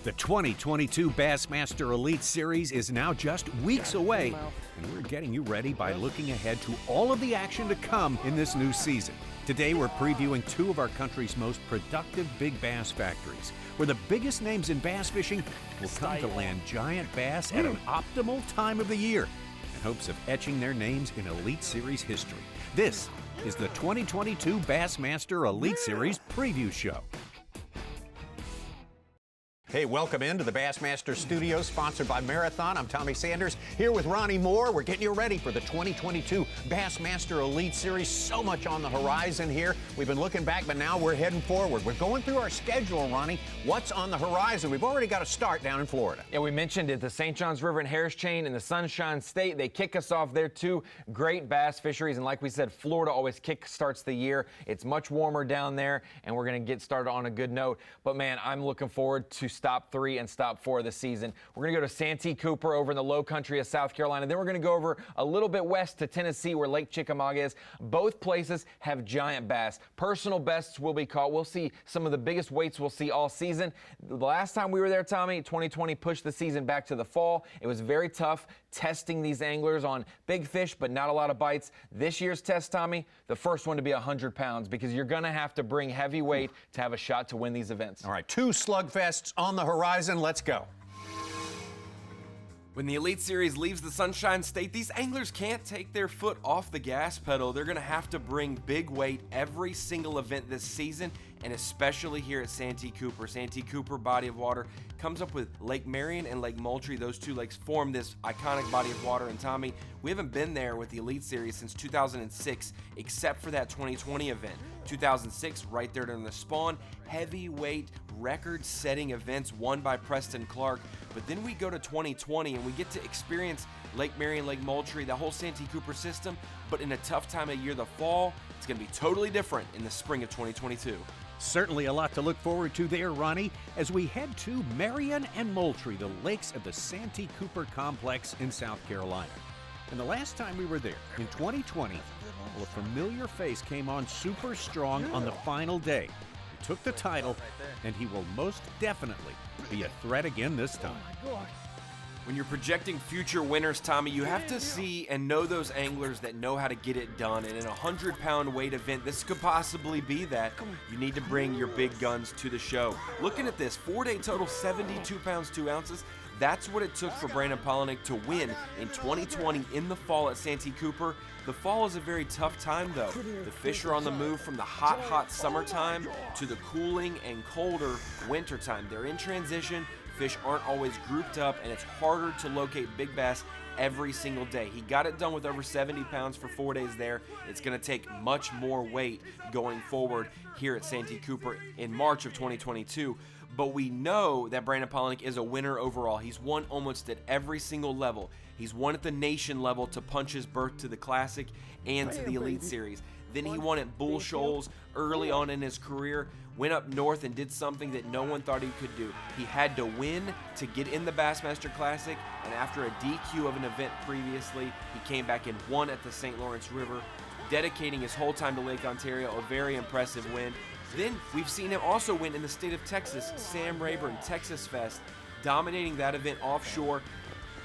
The 2022 Bassmaster Elite Series is now just weeks away, and we're getting you ready by looking ahead to all of the action to come in this new season. Today, we're previewing two of our country's most productive big bass factories, where the biggest names in bass fishing will come to land giant bass at an optimal time of the year, in hopes of etching their names in Elite Series history. This is the 2022 Bassmaster Elite Series Preview Show. Hey, welcome into the Bassmaster Studios, sponsored by Marathon. I'm Tommy Sanders, here with Ronnie Moore. We're getting you ready for the 2022 Bassmaster Elite Series. So much on the horizon here. We've been looking back, but now we're heading forward. We're going through our schedule, Ronnie. What's on the horizon? We've already got a start down in Florida. Yeah, we mentioned it, the St. Johns River and Harris Chain and the Sunshine State. They kick us off there, two great bass fisheries. And like we said, Florida always kick starts the year. It's much warmer down there, and we're going to get started on a good note. But, man, I'm looking forward to stop 3 and stop 4 of the season. We're going to go to Santee Cooper over in the low country of South Carolina. Then we're going to go over a little bit west to Tennessee where Lake Chickamauga is. Both places have giant bass. Personal bests will be caught. We'll see some of the biggest weights we'll see all season. The last time we were there, Tommy, 2020 pushed the season back to the fall. It was very tough testing these anglers on big fish, but not a lot of bites. This year's test, Tommy, the first one to be 100 pounds, because you're going to have to bring heavy weight to have a shot to win these events. All right, 2 slugfests on the horizon. Let's go. When the Elite Series leaves the Sunshine State, these anglers can't take their foot off the gas pedal. They're going to have to bring big weight every single event this season, and especially here at Santee Cooper. Santee Cooper body of water comes up with Lake Marion and Lake Moultrie. Those two lakes form this iconic body of water. And Tommy, we haven't been there with the Elite Series since 2006, except for that 2020 event. 2006, right there during the spawn, heavyweight record-setting events won by Preston Clark. But then we go to 2020 and we get to experience Lake Marion, Lake Moultrie, the whole Santee Cooper system, but in a tough time of year, the fall. It's going to be totally different in the spring of 2022. Certainly a lot to look forward to there, Ronnie, as we head to Marion and Moultrie, the lakes of the Santee Cooper Complex in South Carolina. And the last time we were there, in 2020, well, a familiar face came on super strong on the final day. He took the title, and he will most definitely be a threat again this time. When you're projecting future winners, Tommy, you have to see and know those anglers that know how to get it done. And in a 100-pound weight event, this could possibly be that. You need to bring your big guns to the show. Looking at this, 4-day total, 72 pounds, 2 ounces. That's what it took for Brandon Polinick to win in 2020 in the fall at Santee Cooper. The fall is a very tough time, though. The fish are on the move from the hot summertime to the cooling and colder wintertime. They're in transition. Fish aren't always grouped up, and it's harder to locate big bass every single day. He got it done with over 70 pounds for 4 days there. It's going to take much more weight going forward here at Santee Cooper in March of 2022. But we know that Brandon Polinick is a winner overall. He's won almost at every single level. He's won at the nation level to punch his berth to the Classic and to the Elite Series. Then he won at Bull Shoals early on in his career, went up north and did something that no one thought he could do. He had to win to get in the Bassmaster Classic, and after a DQ of an event previously, he came back and won at the St. Lawrence River, dedicating his whole time to Lake Ontario, a very impressive win. Then we've seen him also win in the state of Texas, Sam Rayburn, Texas Fest, dominating that event offshore.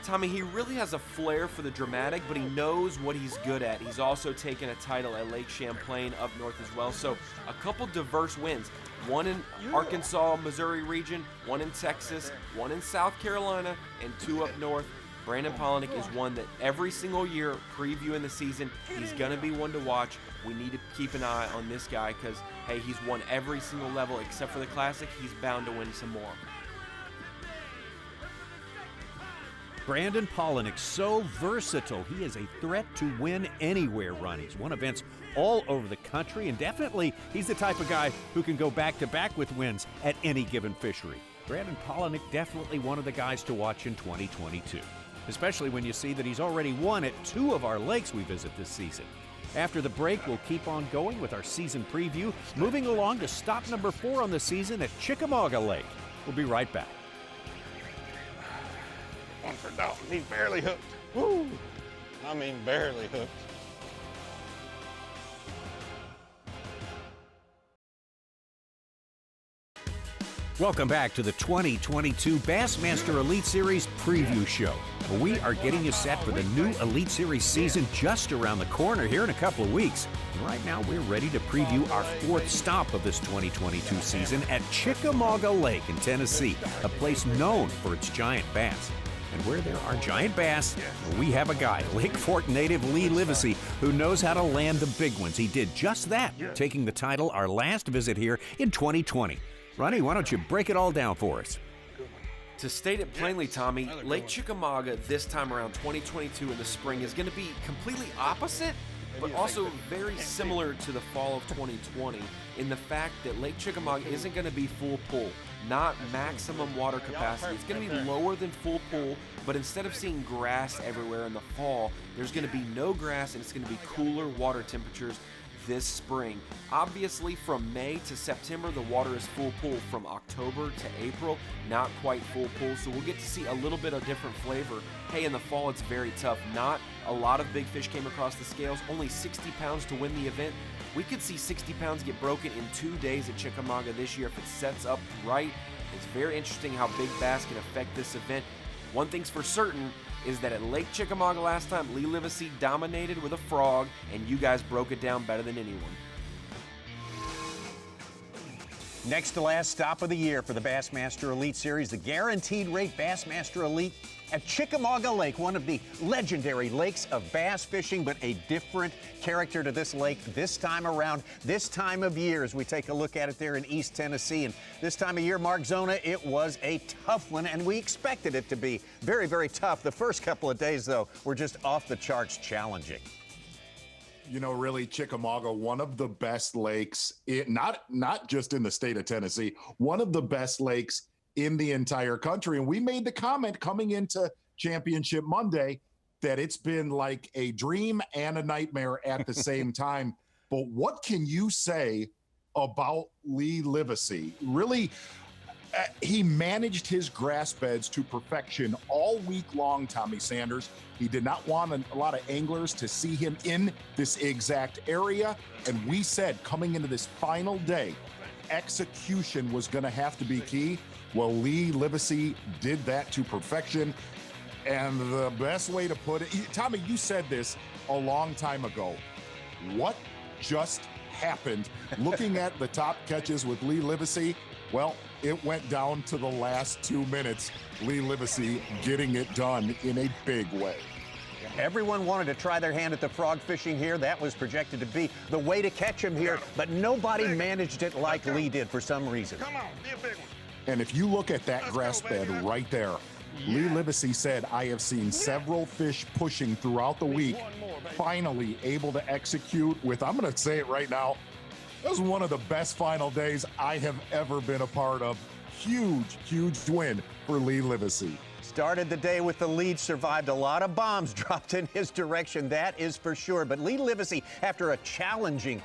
Tommy, he really has a flair for the dramatic, but he knows what he's good at. He's also taken a title at Lake Champlain up north as well. So a couple diverse wins. One in Arkansas, Missouri region, one in Texas, one in South Carolina, and 2 up north. Brandon Polinick is one that every single year, previewing the season, he's going to be one to watch. We need to keep an eye on this guy because, hey, he's won every single level except for the Classic. He's bound to win some more. Brandon Polinick, so versatile. He is a threat to win anywhere, Ronnie. He's won events all over the country, and definitely he's the type of guy who can go back-to-back with wins at any given fishery. Brandon Polinick definitely one of the guys to watch in 2022, especially when you see that he's already won at 2 of our lakes we visit this season. After the break, we'll keep on going with our season preview, moving along to stop number 4 on the season at Chickamauga Lake. We'll be right back. One for Dalton. He's barely hooked. Woo! I mean, barely hooked. Welcome back to the 2022 Bassmaster Elite Series preview show. We are getting you set for the new Elite Series season just around the corner here in a couple of weeks. And right now, we're ready to preview our fourth stop of this 2022 season at Chickamauga Lake in Tennessee, a place known for its giant bass. And where there are giant bass, we have a guy, Lake Fork native Lee Livesey, who knows how to land the big ones. He did just that, taking the title our last visit here in 2020. Ronnie, why don't you break it all down for us? To state it plainly, Tommy, Lake Chickamauga this time around 2022 in the spring is going to be completely opposite, but also very similar to the fall of 2020 in the fact that Lake Chickamauga isn't going to be full pull, not maximum water capacity. It's going to be lower than full pull, but instead of seeing grass everywhere in the fall, there's going to be no grass and it's going to be cooler water temperatures this spring. Obviously, from May to September, the water is full pull. From October to April, not quite full pull, so we'll get to see a little bit of different flavor. Hey, in the fall, it's very tough. Not a lot of big fish came across the scales, only 60 pounds to win the event. We could see 60 pounds get broken in 2 days at Chickamauga this year if it sets up right. It's very interesting how big bass can affect this event. One thing's for certain is that at Lake Chickamauga last time, Lee Livesey dominated with a frog, and you guys broke it down better than anyone. Next to last stop of the year for the Bassmaster Elite Series, the guaranteed rate Bassmaster Elite at Chickamauga Lake, one of the legendary lakes of bass fishing, but a different character to this lake this time around, this time of year as we take a look at it there in East Tennessee. And this time of year, Mark Zona, it was a tough one, and we expected it to be very, very tough. The first couple of days, though, were just off the charts challenging. You know, really, Chickamauga, one of the best lakes, not just in the state of Tennessee, one of the best lakes in the entire country. And we made the comment coming into Championship Monday that it's been like a dream and a nightmare at the same time. But what can you say about Lee Livesey? Really, he managed his grass beds to perfection all week long, Tommy Sanders. He did not want a lot of anglers to see him in this exact area. And we said coming into this final day, execution was going to have to be key. Well, Lee Livesey did that to perfection. And the best way to put it, Tommy, you said this a long time ago. What just happened? Looking at the top catches with Lee Livesey, well, it went down to the last 2 minutes. Lee Livesey getting it done in a big way. Everyone wanted to try their hand at the frog fishing here. That was projected to be the way to catch him here, but nobody managed it like Lee did for some reason. Come on, be a big one. And if you look at that grass bed right there, Lee Livesey said, I have seen several fish pushing throughout the week, finally able to execute with, I'm going to say it right now, that was one of the best final days I have ever been a part of. Huge, huge win for Lee Livesey. Started the day with the lead, survived a lot of bombs dropped in his direction, that is for sure. But Lee Livesey, after a challenging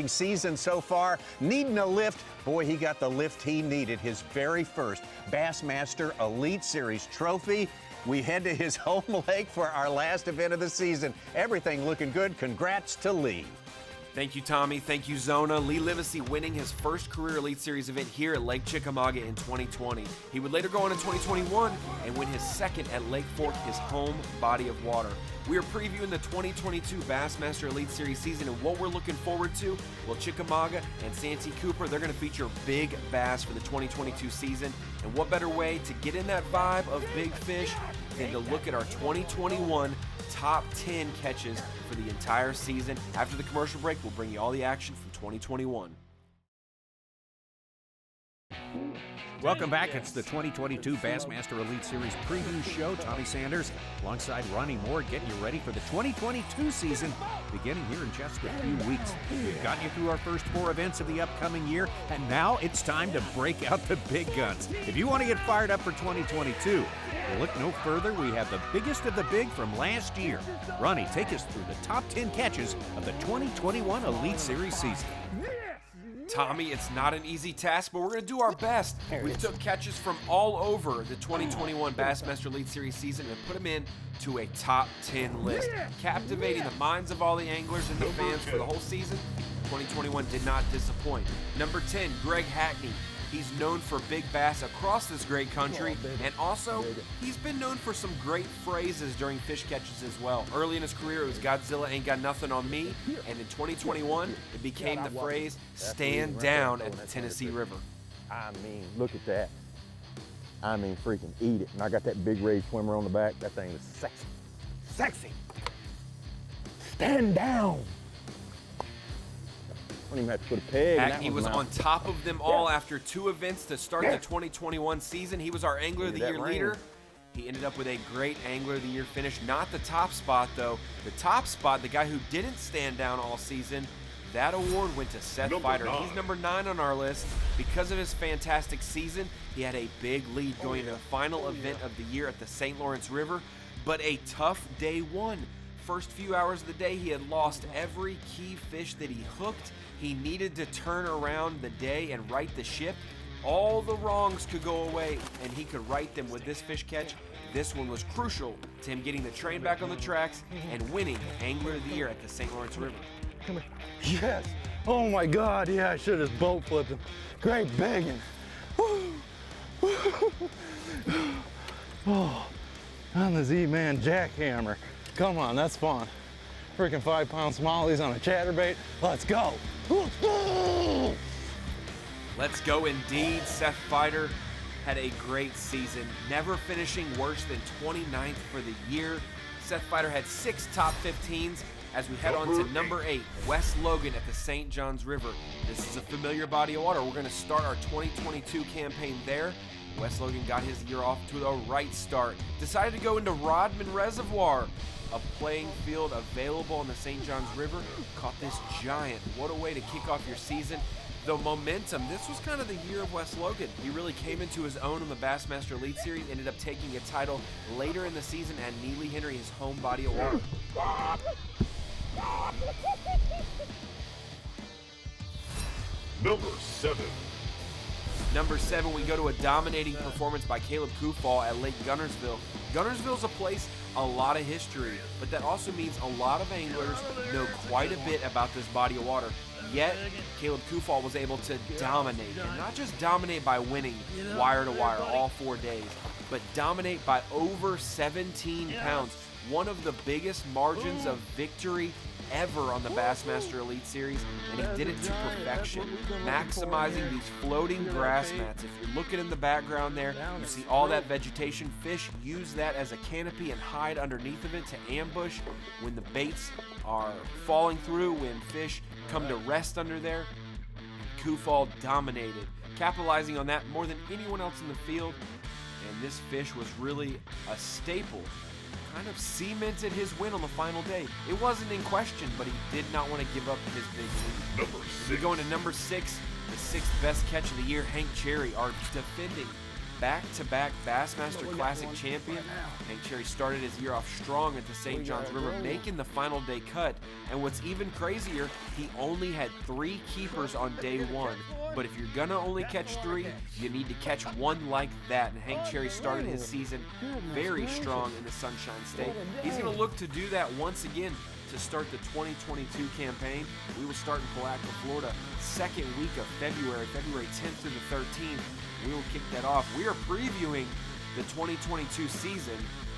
season so far, needing a lift, boy, he got the lift he needed. His very first Bassmaster Elite Series trophy. We head to his home lake for our last event of the season. Everything looking good. Congrats to Lee. Thank you, Tommy. Thank you, Zona. Lee Livesey winning his first career Elite Series event here at Lake Chickamauga in 2020. He would later go on in 2021 and win his second at Lake Fork, his home body of water. We are previewing the 2022 Bassmaster Elite Series season, and what we're looking forward to, well, Chickamauga and Santee Cooper, they're going to feature big bass for the 2022 season. And what better way to get in that vibe of big fish than to look at our 2021 top 10 catches for the entire season. After the commercial break, we'll bring you all the action from 2021. Welcome back. It's the 2022 Bassmaster Elite Series preview show. Tommy Sanders alongside Ronnie Moore getting you ready for the 2022 season beginning here in just a few weeks. We've gotten you through our first 4 events of the upcoming year, and now it's time to break out the big guns. If you want to get fired up for 2022, well, look no further. We have the biggest of the big from last year. Ronnie, take us through the top 10 catches of the 2021 Elite Series season. Tommy, it's not an easy task, but we're going to do our best. We took catches from all over the 2021 Bassmaster Elite Series season and put them in to a top 10 list. Captivating the minds of all the anglers and the fans for the whole season, 2021 did not disappoint. Number 10, Greg Hackney. He's known for big bass across this great country, and also he's been known for some great phrases during fish catches as well. Early in his career, it was Godzilla ain't got nothing on me, and in 2021, it became the phrase stand down at the Tennessee River. I mean, look at that. I mean, freaking eat it. And I got that big ray swimmer on the back. That thing is sexy. Sexy. Stand down. I don't even have to put a peg. Heck, he was on top of them all after 2 events to start the 2021 season. He was our Angler of the Year leader. He ended up with a great Angler of the Year finish. Not the top spot, though. The top spot, the guy who didn't stand down all season, that award went to Seth Fighter. He's number 9 on our list. Because of his fantastic season, he had a big lead going to the final event of the year at the St. Lawrence River, but a tough day 1. First few hours of the day, he had lost every key fish that he hooked. He needed to turn around the day and right the ship. All the wrongs could go away, and he could right them with this fish catch. This one was crucial to him getting the train back on the tracks and winning Angler of the Year at the St. Lawrence River. Come here. Yes. Oh my God. Yeah, I should have boat flipped him. Great begging. Oh, on the Z-Man jackhammer. Come on, that's fun. Freaking 5-pound smallies on a chatterbait. Let's go. Let's go indeed. Seth Fighter had a great season, never finishing worse than 29th for the year. Seth Fighter had 6 top 15s as we head on to number 8, West Logan at the St. Johns River. This is a familiar body of water. We're going to start our 2022 campaign there. West Logan got his year off to a right start. Decided to go into Rodman Reservoir, a playing field available on the St. Johns River. Caught this giant. What a way to kick off your season. The momentum, this was kind of the year of West Logan. He really came into his own on the Bassmaster Elite Series, ended up taking a title later in the season at Neely Henry, his home body of water. Number 7. Number 7, we go to a dominating performance by Caleb Kufall at Lake Gunnersville. Gunnersville's a place, a lot of history, but that also means a lot of anglers know quite a bit about this body of water. Yet, Caleb Kufall was able to dominate, and not just dominate by winning wire to wire all 4 days, but dominate by over 17 pounds. One of the biggest margins of victory ever on the Bassmaster Elite Series, and he did it to perfection, maximizing these floating grass mats. If you're looking in the background there, you see all that vegetation. Fish use that as a canopy and hide underneath of it to ambush when the baits are falling through, when fish come to rest under there. Kufall dominated, capitalizing on that more than anyone else in the field, and this fish was really a staple. Kind of cemented his win on the final day. It wasn't in question, but he did not want to give up his big lead. Number 6. We go into number 6, the 6th best catch of the year. Hank Cherry, our defending back-to-back Bassmaster Classic champion. Hank Cherry started his year off strong at the St. Johns River, making the final day cut. And what's even crazier, he only had 3 keepers on day 1. But if you're gonna only catch 3, you need to catch 1 like that. And Hank Cherry started his season very strong in the Sunshine State. He's gonna look to do that once again to start the 2022 campaign. We will start in Palatka, Florida, 2nd week of February 10th through the 13th. We will kick that off. We are previewing the 2022 season,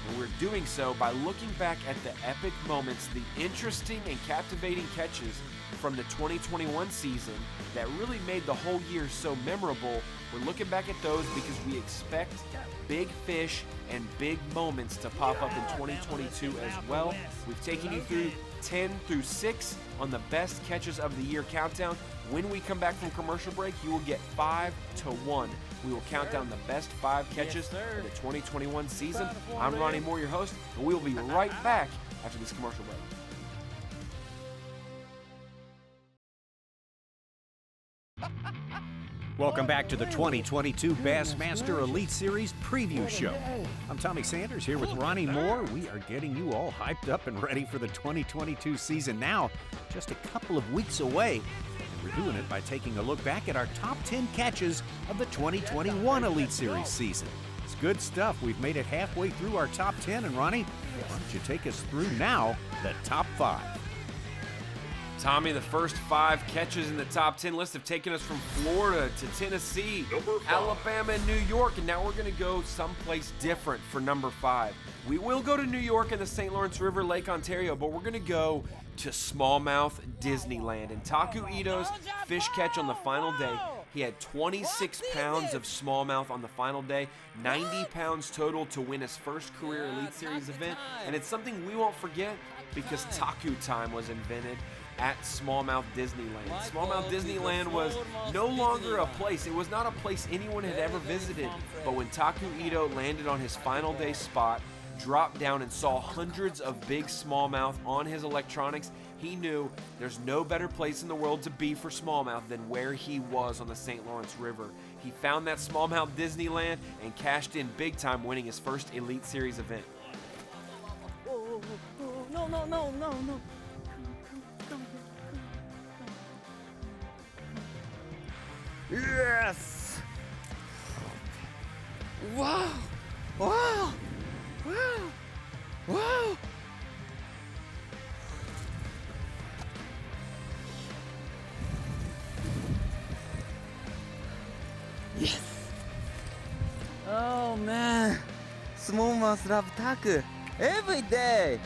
and we're doing so by looking back at the epic moments, the interesting and captivating catches from the 2021 season that really made the whole year so memorable. We're looking back at those because we expect big fish and big moments to pop up in 2022 as well. We've taken you through 10 through 6 on the best catches of the year countdown. When we come back from commercial break, you will get 5 to 1. We will count down the best 5 catches for the 2021 season. I'm Ronnie Moore, your host, and we will be right back after this commercial break. Welcome back to the 2022 Bassmaster Elite Series preview show. I'm Tommy Sanders here with Ronnie Moore. We are getting you all hyped up and ready for the 2022 season now, just a couple of weeks away. And we're doing it by taking a look back at our top 10 catches of the 2021 Elite Series season. It's good stuff. We've made it halfway through our top 10, and Ronnie, why don't you take us through now the top 5? Tommy, the first 5 catches in the top 10 list have taken us from Florida to Tennessee, Alabama, and New York, and now we're going to go someplace different for number 5. We will go to New York and the St. Lawrence River, Lake Ontario, but we're going to go to Smallmouth Disneyland. And Taku Ito's fish catch on the final day, he had 26 pounds of smallmouth on the final day, 90 pounds total to win his first career Elite Series event, and it's something we won't forget because Taku Time was invented at Smallmouth Disneyland. Smallmouth Disneyland was no longer a place. It was not a place anyone had ever visited. But when Taku Ito landed on his final day spot, dropped down and saw hundreds of big smallmouth on his electronics, he knew there's no better place in the world to be for smallmouth than where he was on the St. Lawrence River. He found that Smallmouth Disneyland and cashed in big time, winning his first Elite Series event. No. Yes! Wow! Yes! Oh man, smallmouth love taku every day.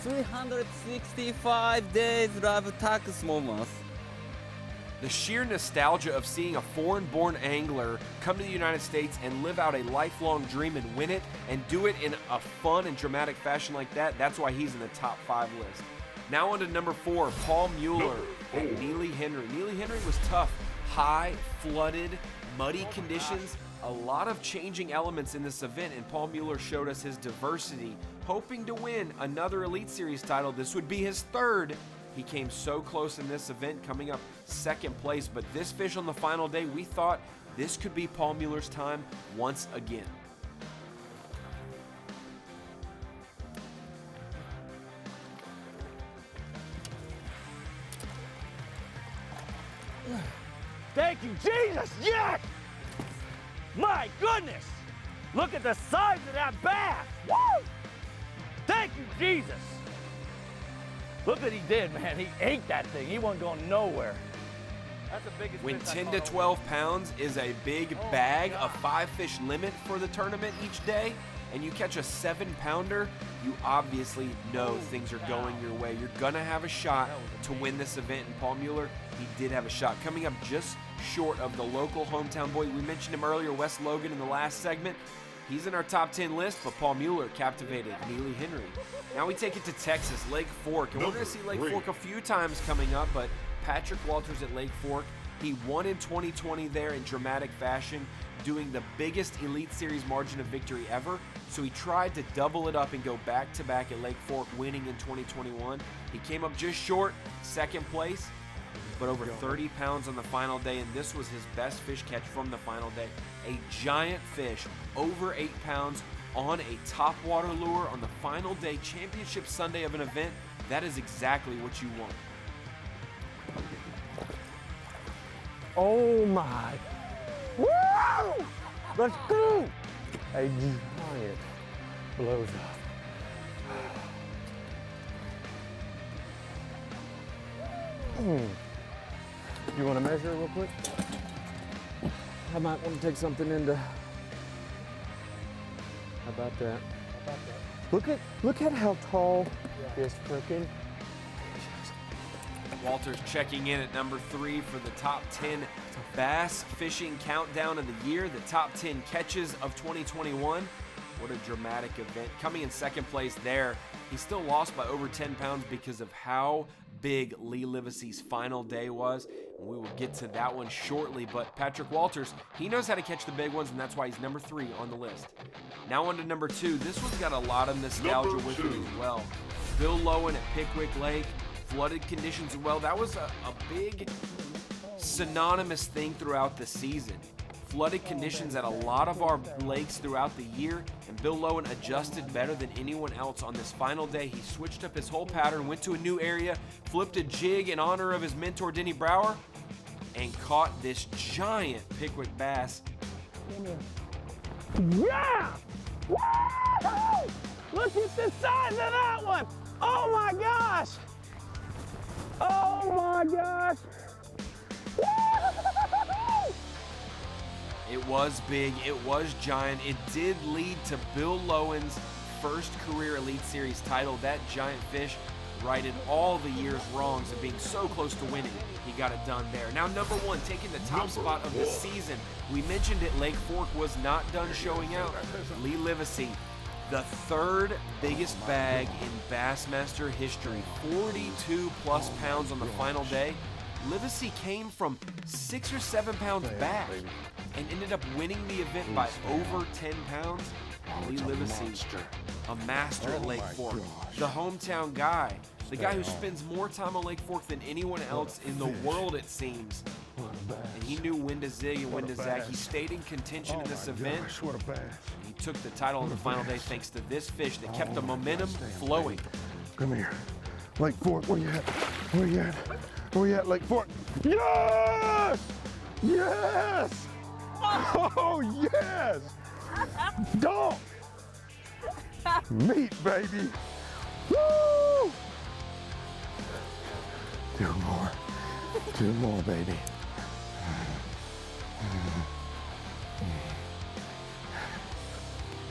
365 days love taku smallmouth. The sheer nostalgia of seeing a foreign-born angler come to the United States and live out a lifelong dream and win it and do it in a fun and dramatic fashion like that, that's why he's in the top 5 list. Now on to number 4, Paul Mueller and Neely Henry. Neely Henry was tough, high, flooded, muddy conditions, a lot of changing elements in this event, and Paul Mueller showed us his diversity, hoping to win another Elite Series title. This would be his 3rd. He came so close in this event, coming up 2nd place, but this fish on the final day, we thought this could be Paul Mueller's time once again. Thank you, Jesus! Yes! My goodness! Look at the size of that bass! Woo! Thank you, Jesus! Look what he did, man. He ate that thing. He wasn't going nowhere. That's the biggest When fish I 10 to caught. 12 pounds is a big bag, a 5-fish limit for the tournament each day, and you catch a 7-pounder, you obviously know things are going your way. You're gonna have a shot to win this event, and Paul Mueller, he did have a shot. Coming up just short of the local hometown boy, we mentioned him earlier, Wes Logan, in the last segment. He's in our top 10 list, but Paul Mueller captivated Neely Henry. Now we take it to Texas, Lake Fork, and we're going to see Lake Fork a few times coming up, but Patrick Walters at Lake Fork, he won in 2020 there in dramatic fashion, doing the biggest Elite Series margin of victory ever, so he tried to double it up and go back-to-back at Lake Fork, winning in 2021. He came up just short, 2nd place, but over 30 pounds on the final day, and this was his best fish catch from the final day. A giant fish, over 8 pounds, on a topwater lure on the final day, championship Sunday of an event. That is exactly what you want. Oh my. Woo! Let's go! A giant blows up. You want to measure it real quick? I might want to take something into. How about that? Look at how tall this frickin'. Walters checking in at number 3 for the top 10 bass fishing countdown of the year, the top 10 catches of 2021. What a dramatic event. Coming in 2nd place there, he still lost by over 10 pounds because of how big Lee Livesey's final day was. And we will get to that one shortly, but Patrick Walters, he knows how to catch the big ones, and that's why he's number 3 on the list. Now on to number 2. This one's got a lot of nostalgia with it as well. Bill Lowen at Pickwick Lake, flooded conditions as well. That was a big synonymous thing throughout the season. Flooded conditions at a lot of our lakes throughout the year, and Bill Lowen adjusted better than anyone else on this final day. He switched up his whole pattern, went to a new area, flipped a jig in honor of his mentor Denny Brower, and caught this giant Pickwick bass. Yeah! Woo! Look at the size of that one! Oh my gosh! Oh my gosh! It was big, it was giant. It did lead to Bill Lowen's first career Elite Series title. That giant fish righted all the year's wrongs of being so close to winning. He got it done there. Now, number one, taking the top spot of the season. We mentioned it, Lake Fork was not done showing out. Lee Livesey, the third biggest bag in Bassmaster history, 42 plus pounds on the final day. Livesey came from 6 or 7 pounds back and ended up winning the event by over 10 pounds. Lee Livesey, a master at Lake Fork, the hometown guy, the guy who spends more time on Lake Fork than anyone else in the world, it seems. And he knew when to zig and when to zag. He stayed in contention in this event. He took the title on the final day thanks to this fish that kept the momentum flowing. Come here. Lake Fork, where you at? Where you at? Where you at, Lake Fork? Yes! Yes! Oh, yes! Dog! Meat, baby! Woo! Two more, baby.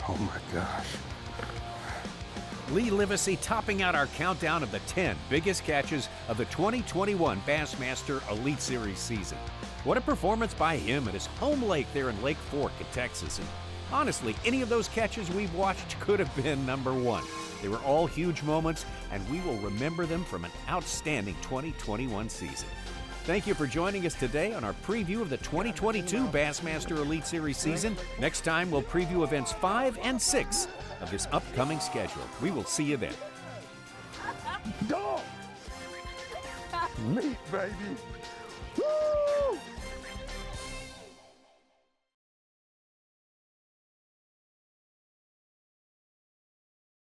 Oh my gosh. Lee Livesey topping out our countdown of the 10 biggest catches of the 2021 Bassmaster Elite Series season. What a performance by him at his home lake there in Lake Fork in Texas. And honestly, any of those catches we've watched could have been number one. They were all huge moments, and we will remember them from an outstanding 2021 season. Thank you for joining us today on our preview of the 2022 Bassmaster Elite Series season. Next time, we'll preview events 5 and 6 of this upcoming schedule. We will see you then. Dog! Meat, baby!